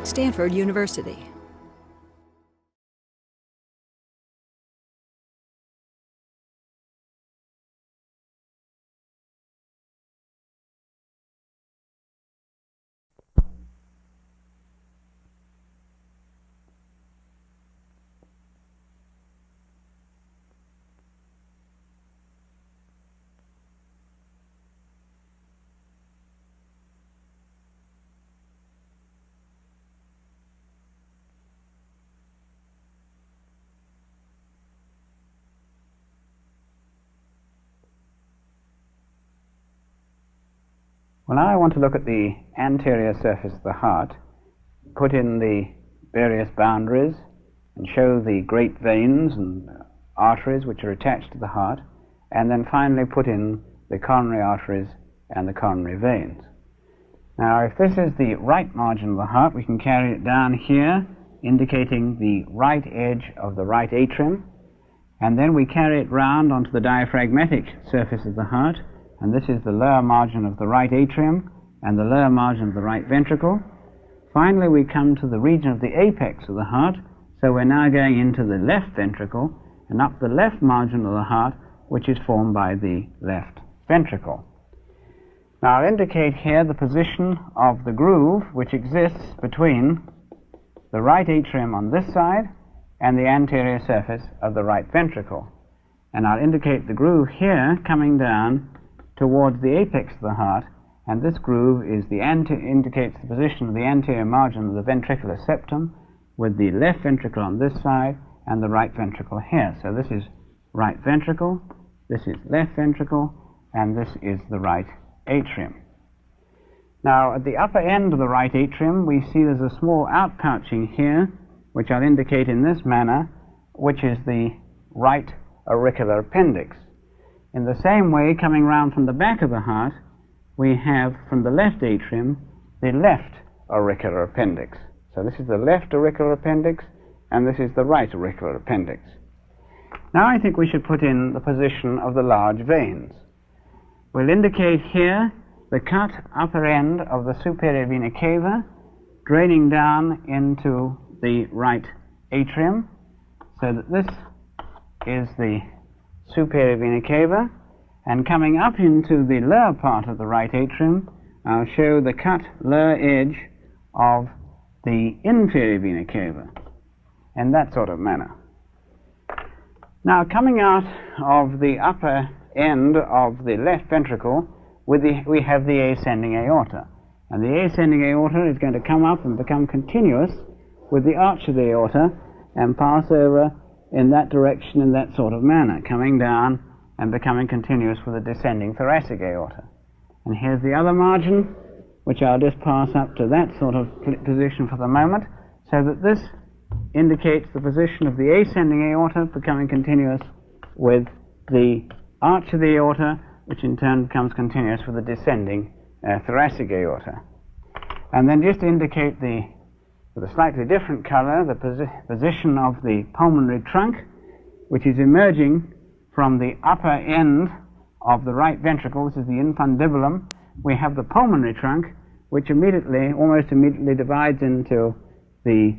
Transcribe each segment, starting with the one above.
Stanford University. Well, now I want to look at the anterior surface of the heart, put in the various boundaries, and show the great veins and arteries which are attached to the heart, and then finally put in the coronary arteries and the coronary veins. Now, if this is the right margin of the heart, we can carry it down here, indicating the right edge of the right atrium, and then we carry it round onto the diaphragmatic surface of the heart, and this is the lower margin of the right atrium and the lower margin of the right ventricle. Finally, we come to the region of the apex of the heart, so we're now going into the left ventricle and up the left margin of the heart, which is formed by the left ventricle. Now, I'll indicate here the position of the groove which exists between the right atrium on this side and the anterior surface of the right ventricle. And I'll indicate the groove here coming down towards the apex of the heart, and this groove is indicates the position of the anterior margin of the ventricular septum, with the left ventricle on this side and the right ventricle here. So this is right ventricle, this is left ventricle, and this is the right atrium. Now, at the upper end of the right atrium, we see there's a small outpouching here, which I'll indicate in this manner, which is the right auricular appendix. In the same way, coming round from the back of the heart, we have from the left atrium the left auricular appendix. So this is the left auricular appendix, and this is the right auricular appendix. Now I think we should put in the position of the large veins. We'll indicate here the cut upper end of the superior vena cava, draining down into the right atrium, so that this is the superior vena cava, and coming up into the lower part of the right atrium, I'll show the cut lower edge of the inferior vena cava in that sort of manner. Now, coming out of the upper end of the left ventricle, we have the ascending aorta, and the ascending aorta is going to come up and become continuous with the arch of the aorta and pass over in that direction in that sort of manner, coming down and becoming continuous with the descending thoracic aorta. And here's the other margin, which I'll just pass up to that sort of position for the moment, so that this indicates the position of the ascending aorta becoming continuous with the arch of the aorta, which in turn becomes continuous with the descending thoracic aorta. And then just to indicate with a slightly different color, the position of the pulmonary trunk, which is emerging from the upper end of the right ventricle. This is the infundibulum. We have the pulmonary trunk, which almost immediately divides into the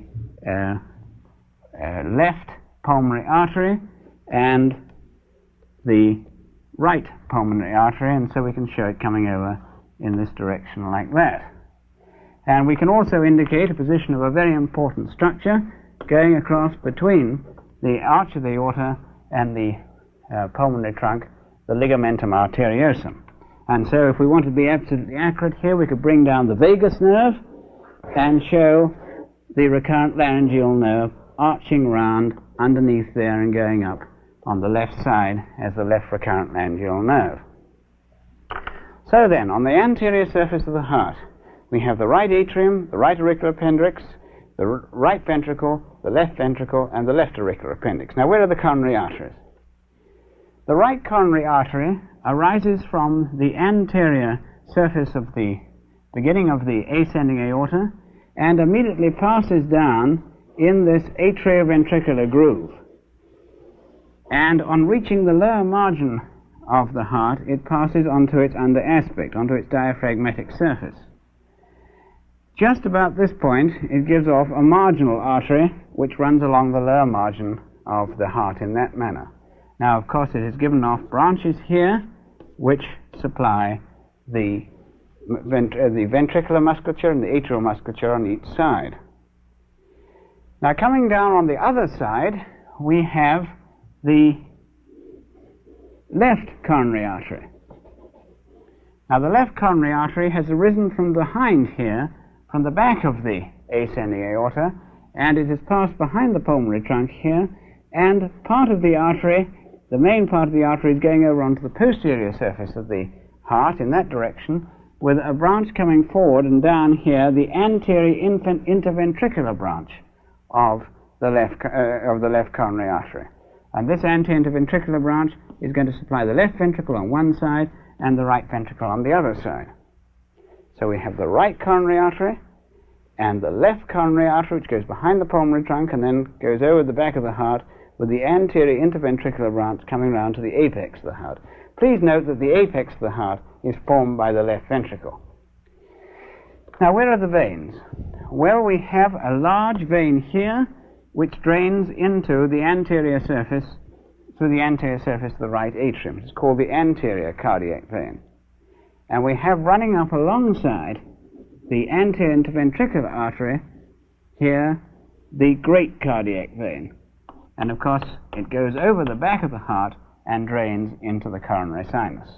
left pulmonary artery and the right pulmonary artery, and so we can show it coming over in this direction like that. And we can also indicate a position of a very important structure going across between the arch of the aorta and the pulmonary trunk, the ligamentum arteriosum. And so if we want to be absolutely accurate here, we could bring down the vagus nerve and show the recurrent laryngeal nerve arching round underneath there and going up on the left side as the left recurrent laryngeal nerve. So then, on the anterior surface of the heart, we have the right atrium, the right auricular appendix, the right ventricle, the left ventricle, and the left auricular appendix. Now, where are the coronary arteries? The right coronary artery arises from the anterior surface of the beginning of the ascending aorta and immediately passes down in this atrioventricular groove. And on reaching the lower margin of the heart, it passes onto its under aspect, onto its diaphragmatic surface. Just about this point, it gives off a marginal artery which runs along the lower margin of the heart in that manner. Now, of course, it has given off branches here which supply the ventricular musculature and the atrial musculature on each side. Now, coming down on the other side, we have the left coronary artery. Now, the left coronary artery has arisen from behind here, from the back of the ascending aorta, and it has passed behind the pulmonary trunk here, and part of the artery, the main part of the artery, is going over onto the posterior surface of the heart in that direction, with a branch coming forward and down here, the anterior interventricular branch of the left coronary artery. And this anterior interventricular branch is going to supply the left ventricle on one side and the right ventricle on the other side. So we have the right coronary artery and the left coronary artery, which goes behind the pulmonary trunk and then goes over the back of the heart, with the anterior interventricular branch coming round to the apex of the heart. Please note that the apex of the heart is formed by the left ventricle. Now, where are the veins? Well, we have a large vein here which drains into the anterior surface, through the anterior surface of the right atrium. It's called the anterior cardiac vein. And we have running up alongside the anterior interventricular artery here the great cardiac vein. And of course, it goes over the back of the heart and drains into the coronary sinus.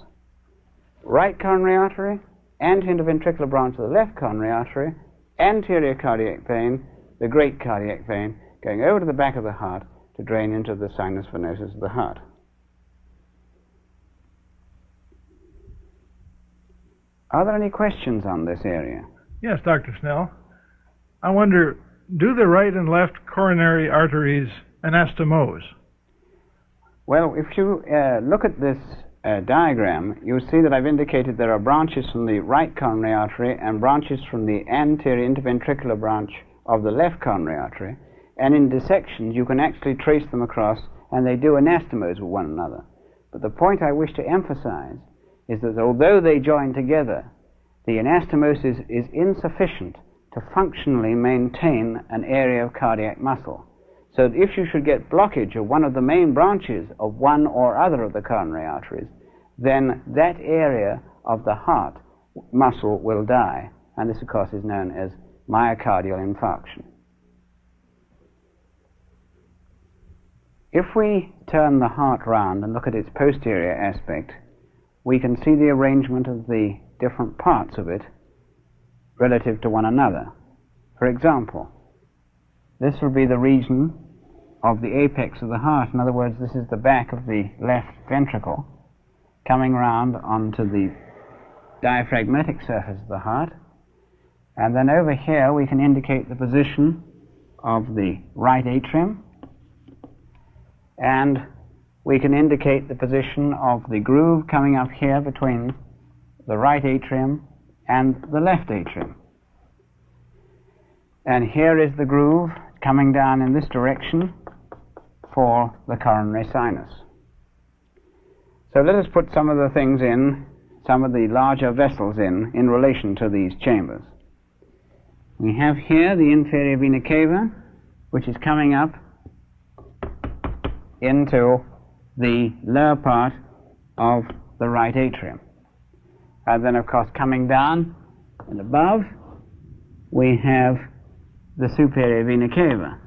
Right coronary artery, anterior interventricular branch of the left coronary artery, anterior cardiac vein, the great cardiac vein, going over to the back of the heart to drain into the sinus venosus of the heart. Are there any questions on this area? Yes, Dr. Snell. I wonder, do the right and left coronary arteries anastomose? Well, if you look at this diagram, you'll see that I've indicated there are branches from the right coronary artery and branches from the anterior interventricular branch of the left coronary artery, and in dissections you can actually trace them across, and they do anastomose with one another. But the point I wish to emphasize is that although they join together, the anastomosis is insufficient to functionally maintain an area of cardiac muscle. So that if you should get blockage of one of the main branches of one or other of the coronary arteries, then that area of the heart muscle will die. And this, of course, is known as myocardial infarction. If we turn the heart round and look at its posterior aspect, we can see the arrangement of the different parts of it relative to one another. For example, this will be the region of the apex of the heart. In other words, this is the back of the left ventricle coming round onto the diaphragmatic surface of the heart. And then over here we can indicate the position of the right atrium, and we can indicate the position of the groove coming up here between the right atrium and the left atrium. And here is the groove coming down in this direction for the coronary sinus. So let us put some of the things in, some of the larger vessels in relation to these chambers. We have here the inferior vena cava, which is coming up into the lower part of the right atrium. And then, of course, coming down and above, we have the superior vena cava,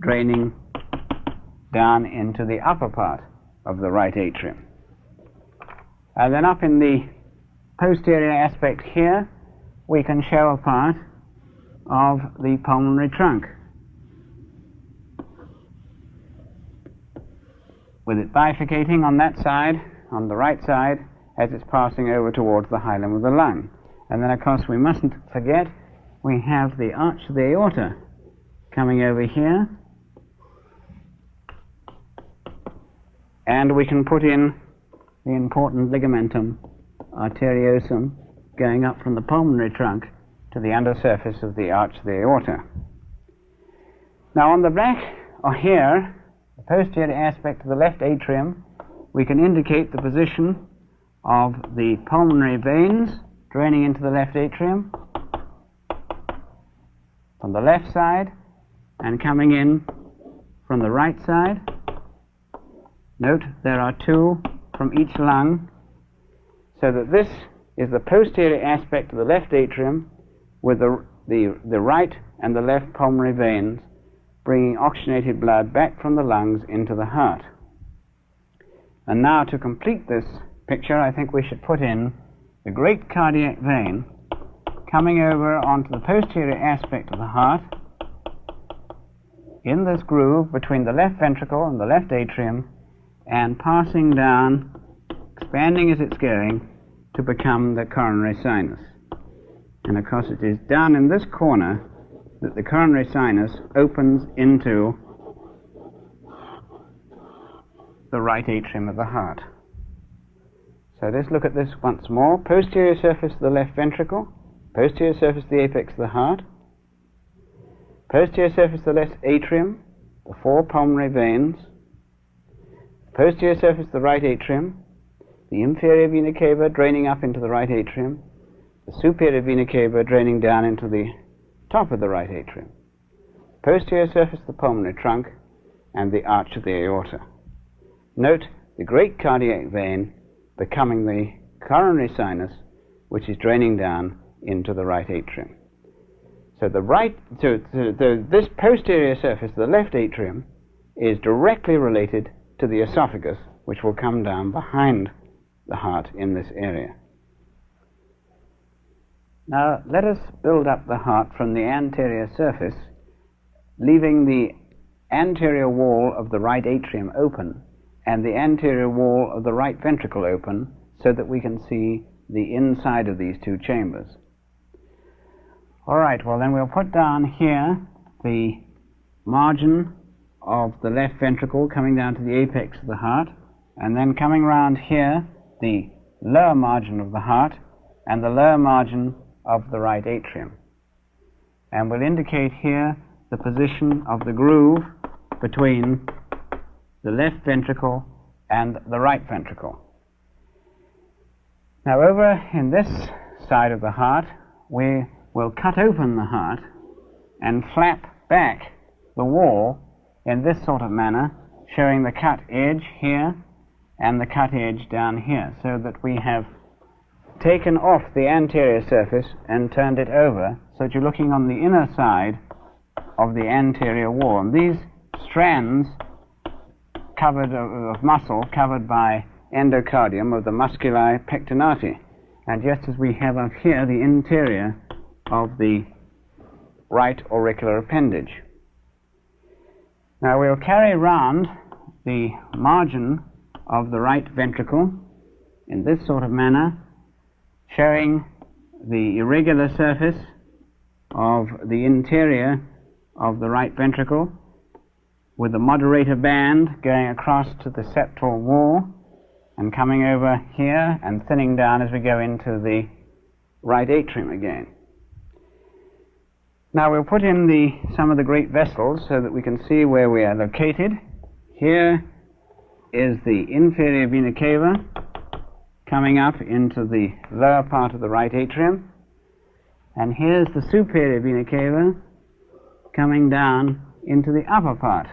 draining down into the upper part of the right atrium. And then up in the posterior aspect here, we can show a part of the pulmonary trunk, with it bifurcating on that side, on the right side, as it's passing over towards the hilum of the lung. And then, of course, we mustn't forget we have the arch of the aorta coming over here, and we can put in the important ligamentum arteriosum going up from the pulmonary trunk to the undersurface of the arch of the aorta. Now, on the back, or here, the posterior aspect of the left atrium, we can indicate the position of the pulmonary veins draining into the left atrium, from the left side and coming in from the right side. Note there are two from each lung, so that this is the posterior aspect of the left atrium with the right and the left pulmonary veins bringing oxygenated blood back from the lungs into the heart. And now, to complete this picture, I think we should put in the great cardiac vein coming over onto the posterior aspect of the heart in this groove between the left ventricle and the left atrium, and passing down, expanding as it's going, to become the coronary sinus. And of course it is down in this corner that the coronary sinus opens into the right atrium of the heart. So let's look at this once more. Posterior surface of the left ventricle, posterior surface of the apex of the heart, posterior surface of the left atrium, the four pulmonary veins, posterior surface of the right atrium, the inferior vena cava draining up into the right atrium, the superior vena cava draining down into the top of the right atrium, posterior surface of the pulmonary trunk, and the arch of the aorta. Note the great cardiac vein becoming the coronary sinus, which is draining down into the right atrium. So this posterior surface of the left atrium is directly related to the esophagus, which will come down behind the heart in this area. Now let us build up the heart from the anterior surface, leaving the anterior wall of the right atrium open and the anterior wall of the right ventricle open, so that we can see the inside of these two chambers. All right, well then we'll put down here the margin of the left ventricle coming down to the apex of the heart, and then coming round here the lower margin of the heart and the lower margin of the right atrium. And we'll indicate here the position of the groove between the left ventricle and the right ventricle. Now over in this side of the heart, we will cut open the heart and flap back the wall in this sort of manner, showing the cut edge here and the cut edge down here, so that we have taken off the anterior surface and turned it over, so that you're looking on the inner side of the anterior wall. And these strands covered of muscle covered by endocardium of the musculi pectinati, and just as we have up here the interior of the right auricular appendage. Now we'll carry round the margin of the right ventricle in this sort of manner, showing the irregular surface of the interior of the right ventricle, with the moderator band going across to the septal wall and coming over here and thinning down as we go into the right atrium again. Now we'll put in some of the great vessels so that we can see where we are located. Here is the inferior vena cava coming up into the lower part of the right atrium, and here's the superior vena cava coming down into the upper part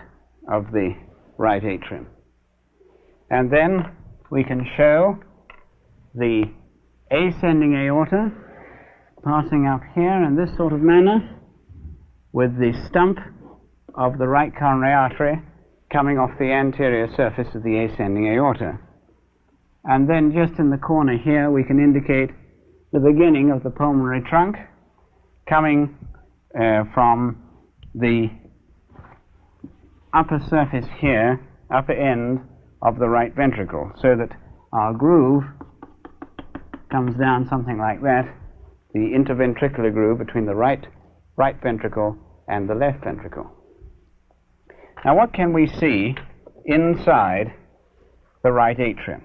of the right atrium. And then we can show the ascending aorta passing up here in this sort of manner, with the stump of the right coronary artery coming off the anterior surface of the ascending aorta. And then just in the corner here we can indicate the beginning of the pulmonary trunk coming from the upper surface here, upper end of the right ventricle, so that our groove comes down something like that, the interventricular groove between the right ventricle and the left ventricle. Now what can we see inside the right atrium?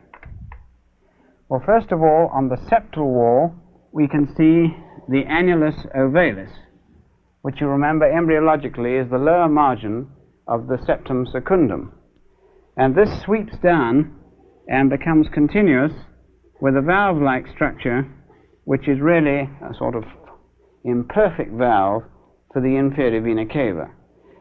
Well, first of all, on the septal wall we can see the annulus ovalis, which you remember embryologically is the lower margin of the septum secundum. And this sweeps down and becomes continuous with a valve-like structure, which is really a sort of imperfect valve for the inferior vena cava.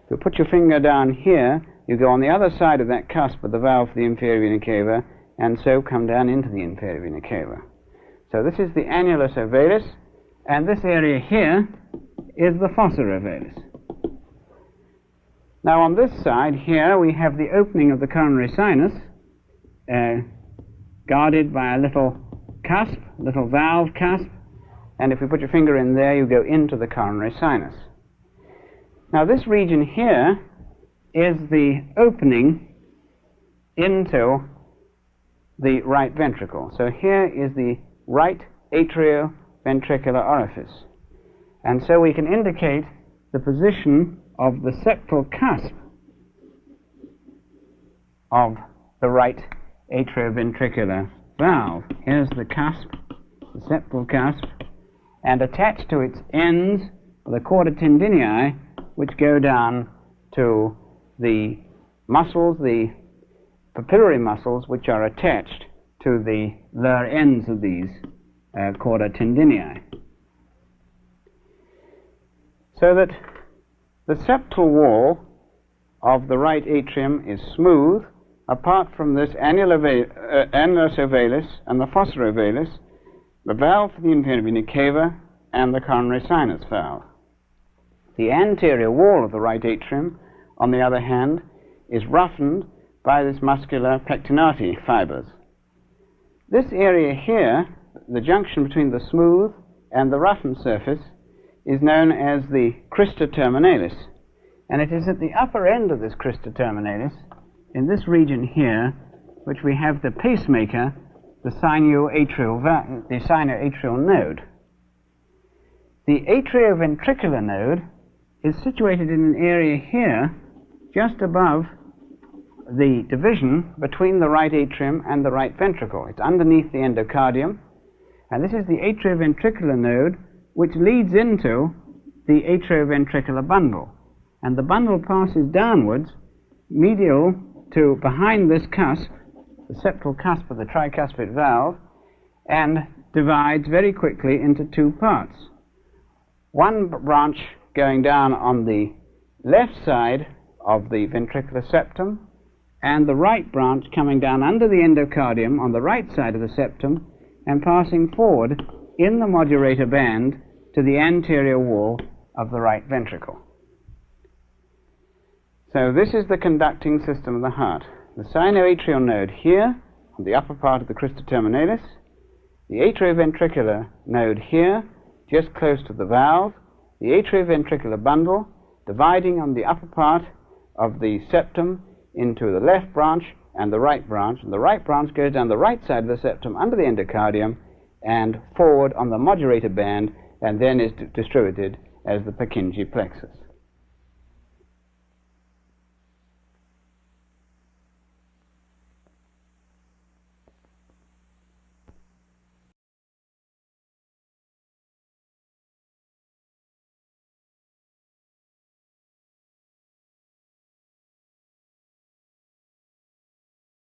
If you put your finger down here, you go on the other side of that cusp of the valve for the inferior vena cava, and so come down into the inferior vena cava. So this is the annulus ovalis, and this area here is the fossa ovalis. Now on this side here we have the opening of the coronary sinus, guarded by a little cusp, little valve cusp, and if you put your finger in there you go into the coronary sinus. Now this region here is the opening into the right ventricle. So here is the right atrioventricular orifice. And so we can indicate the position of the septal cusp of the right atrioventricular valve. Here's the cusp, the septal cusp, and attached to its ends are the chorda tendinei, which go down to the muscles, the papillary muscles, which are attached to the lower ends of these chorda tendinei. So that the septal wall of the right atrium is smooth, apart from this annulus ovalis and the fossa ovalis, the valve for the inferior vena cava, and the coronary sinus valve. The anterior wall of the right atrium, on the other hand, is roughened by this muscular pectinati fibers. This area here, the junction between the smooth and the roughened surface, is known as the crista terminalis, and it is at the upper end of this crista terminalis, in this region here, which we have the pacemaker, the sinoatrial node. The atrioventricular node is situated in an area here, just above the division between the right atrium and the right ventricle. It's underneath the endocardium, and this is the atrioventricular node, which leads into the atrioventricular bundle. And the bundle passes downwards, medial to behind this cusp, the septal cusp of the tricuspid valve, and divides very quickly into two parts. One branch going down on the left side of the ventricular septum, and the right branch coming down under the endocardium on the right side of the septum and passing forward in the modulator band to the anterior wall of the right ventricle. So this is the conducting system of the heart. The sinoatrial node here, on the upper part of the crista terminalis, the atrioventricular node here, just close to the valve, the atrioventricular bundle, dividing on the upper part of the septum into the left branch and the right branch, and the right branch goes down the right side of the septum under the endocardium and forward on the modulator band, and then is distributed as the Purkinje plexus.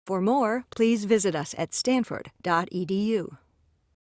For more, please visit us at stanford.edu.